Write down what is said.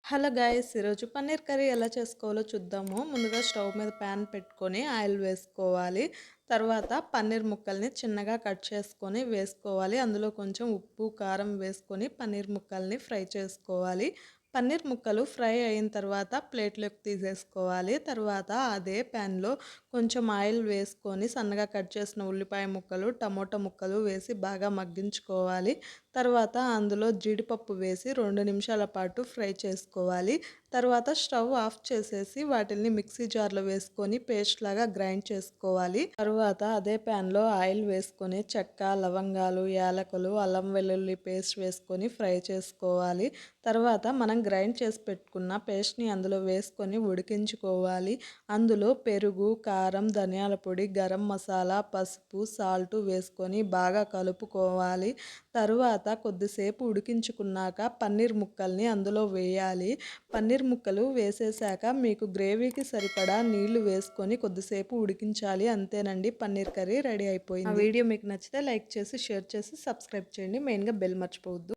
Hello guys, ఈరోజు paneer curry ఎలా చేసుకోవాలో చూద్దాము. ముందుగా స్టవ్ మీద ప్యాన్ పెట్టుకొని ఆయిల్ వేసుకోవాలి. తర్వాత పన్నీర్ ముక్కల్ని చిన్నగా కట్ చేసుకొని వేసుకోవాలి. అందులో కొంచెం ఉప్పు, కారం వేసుకొని పన్నీర్ ముక్కల్ని ఫ్రై చేసుకోవాలి. పన్నీర్ ముక్కలు ఫ్రై అయిన తర్వాత ప్లేట్లోకి తీసేసుకోవాలి. తర్వాత అదే ప్యాన్లో కొంచెం ఆయిల్ వేసుకొని సన్నగా కట్ చేసిన ఉల్లిపాయ ముక్కలు, టమోటా ముక్కలు వేసి బాగా మగ్గించుకోవాలి. తర్వాత అందులో జీడిపప్పు వేసి 2 నిమిషాల పాటు ఫ్రై చేసుకోవాలి. తర్వాత స్టవ్ ఆఫ్ చేసేసి వాటిల్ని మిక్సీ జార్లో వేసుకొని పేస్ట్ లాగా గ్రైండ్ చేసుకోవాలి. తర్వాత అదే ప్యాన్లో ఆయిల్ వేసుకొని చెక్క, లవంగాలు, యాలకులు, అల్లం వెల్లుల్లి పేస్ట్ వేసుకొని ఫ్రై చేసుకోవాలి. తర్వాత మనం గ్రైండ్ చేసి పెట్టుకున్న పేస్ట్ని అందులో వేసుకొని ఉడికించుకోవాలి. అందులో పెరుగు, కారం, ధనియాల పొడి, గరం మసాలా, పసుపు, సాల్ట్ వేసుకొని బాగా కలుపుకోవాలి. తరువాత కొద్దిసేపు ఉడికించుకున్నాక పన్నీర్ ముక్కల్ని అందులో వేయాలి. పన్నీర్ ముక్కలు వేసేసాక మీకు గ్రేవీకి సరిపడా నీళ్లు వేసుకొని కొద్దిసేపు ఉడికించాలి. అంతేనండి, పన్నీర్ కర్రీ రెడీ అయిపోయింది. ఆ వీడియో మీకు నచ్చితే లైక్ చేసి, షేర్ చేసి, సబ్స్క్రైబ్ చేయండి. మెయిన్గా బెల్ మర్చిపోవద్దు.